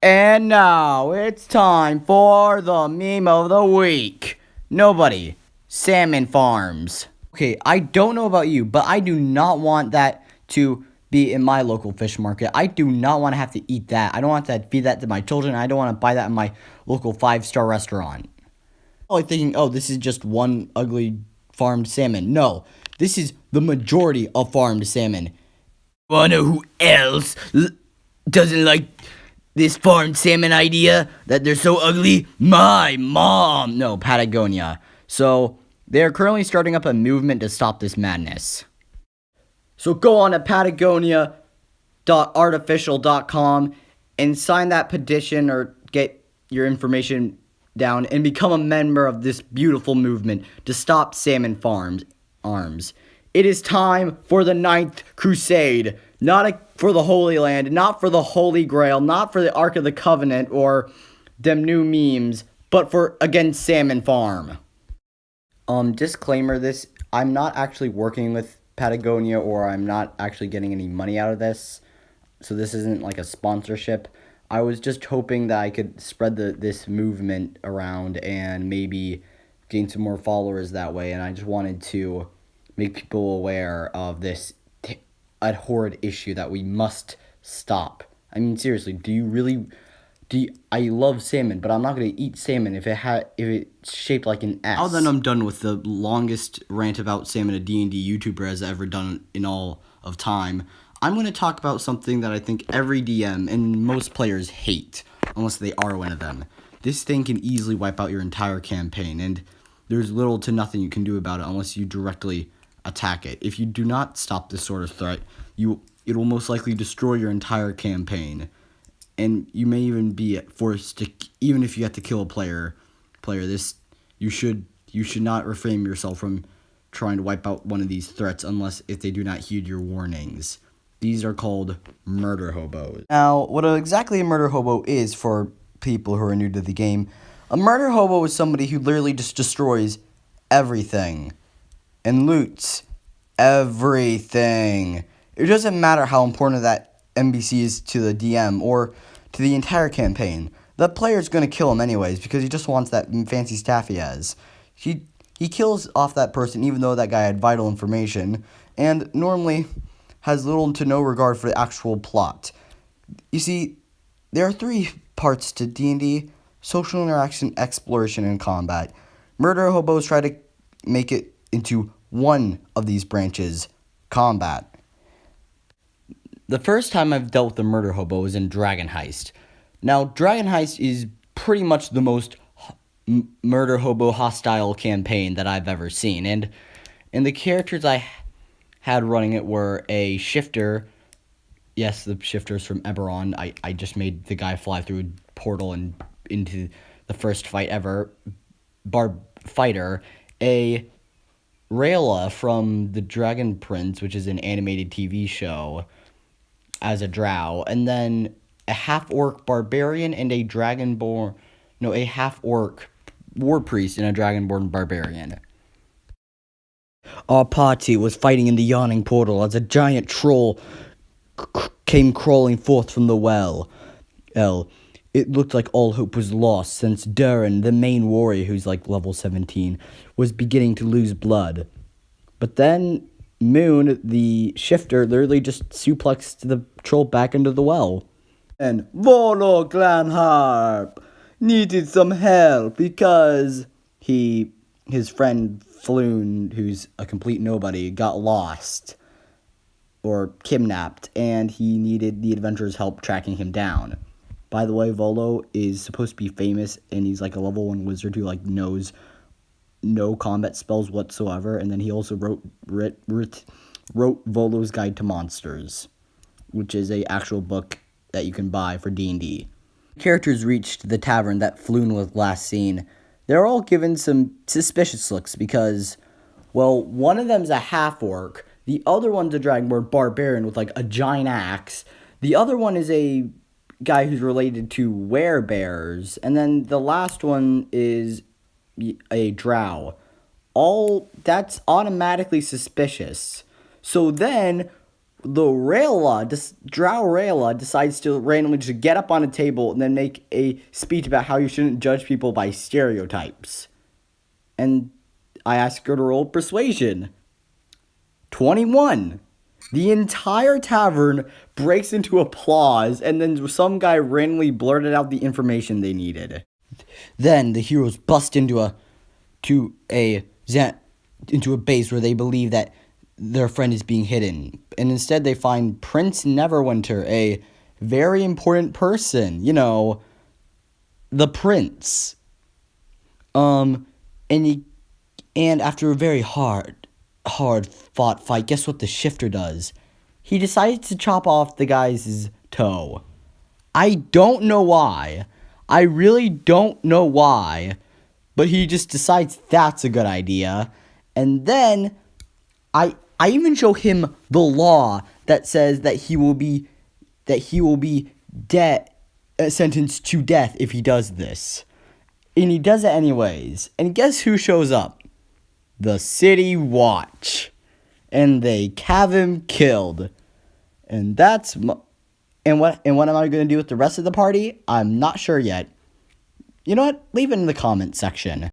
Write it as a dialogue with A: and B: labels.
A: And now it's time for the meme of the week. Nobody. Salmon farms. Okay, I don't know about you, but I do not want that to be in my local fish market. I do not want to have to eat that. I don't want to feed that to my children. I don't want to buy that in my local 5-star restaurant. Probably thinking, oh, this is just one ugly farmed salmon. No, this is the majority of farmed salmon. Wanna know who else doesn't like this farmed salmon idea that they're so ugly? My mom. No, Patagonia. So they are currently starting up a movement to stop this madness. So go on to patagonia.artificial.com and sign that petition or get your information down and become a member of this beautiful movement to stop salmon farms arms. It is time for the 9th crusade, for the Holy Land, not for the Holy Grail, not for the Ark of the Covenant or them new memes, but for against salmon farm. Disclaimer, I'm not actually working with Patagonia or I'm not actually getting any money out of this. So this isn't like a sponsorship. I was just hoping that I could spread this movement around and maybe gain some more followers that way. And I just wanted to make people aware of this abhorrent issue that we must stop. I mean, seriously, I love salmon, but I'm not going to eat salmon if it's shaped like an S. Now then, I'm done with the longest rant about salmon a D&D YouTuber has ever done in all of time. I'm going to talk about something that I think every DM and most players hate, unless they are one of them. This thing can easily wipe out your entire campaign, and there's little to nothing you can do about it unless you directly attack it. If you do not stop this sort of threat, it will most likely destroy your entire campaign. And you may even be forced to, even if you have to kill a player, you should not refrain yourself from trying to wipe out one of these threats if they do not heed your warnings. These are called murder hobos. Now, what exactly a murder hobo is for people who are new to the game, a murder hobo is somebody who literally just destroys everything and loots everything. It doesn't matter how important that NPC is to the DM or to the entire campaign. The player's going to kill him anyways because he just wants that fancy staff he has. He kills off that person even though that guy had vital information and normally has little to no regard for the actual plot. You see, there are 3 parts to D&D: social interaction, exploration, and combat. Murder hobos try to make it into one of these branches: combat. The first time I've dealt with a murder hobo was in Dragon Heist. Now, Dragon Heist is pretty much the most murder hobo hostile campaign that I've ever seen. And the characters I had running it were a shifter. Yes, the shifters from Eberron. I just made the guy fly through a portal and into the first fight ever. Fighter. A Rayla from the Dragon Prince, which is an animated TV show, as a drow, and then a half-orc barbarian and a half-orc war priest and a dragonborn barbarian. Our party was fighting in the yawning portal as a giant troll came crawling forth from the well. It looked like all hope was lost since Durin, the main warrior who's like level 17, was beginning to lose blood. But then Moon, the shifter, literally just suplexed the troll back into the well. And Volo Glanharp needed some help because his friend Floon, who's a complete nobody, got lost or kidnapped, and he needed the adventurers' help tracking him down. By the way, Volo is supposed to be famous, and he's like a level 1 wizard who like knows no combat spells whatsoever, and then he also wrote Volo's Guide to Monsters, which is a actual book that you can buy for D&D. Characters reached the tavern that Floon was last seen. They're all given some suspicious looks because, well, one of them's a half-orc, the other one's a dragonborn barbarian with like a giant axe, the other one is a guy who's related to werebears, and then the last one is a drow. All that's automatically suspicious. So then Drow Rayla decides to randomly just get up on a table and then make a speech about how you shouldn't judge people by stereotypes. And I ask her to roll persuasion. 21. The entire tavern breaks into applause, and then some guy randomly blurted out the information they needed. Then the heroes bust into a base where they believe that their friend is being hidden, and instead they find Prince Neverwinter, a very important person. You know, the prince. And after a very hard fought fight, guess what the shifter does? He decides to chop off the guy's toe. I don't know why. I really don't know why. But he just decides that's a good idea. And then I even show him the law that says that he will be sentenced to death if he does this. And he does it anyways. And guess who shows up? The City Watch. And they have him killed. And what am I going to do with the rest of the party? I'm not sure yet. You know what? Leave it in the comment section.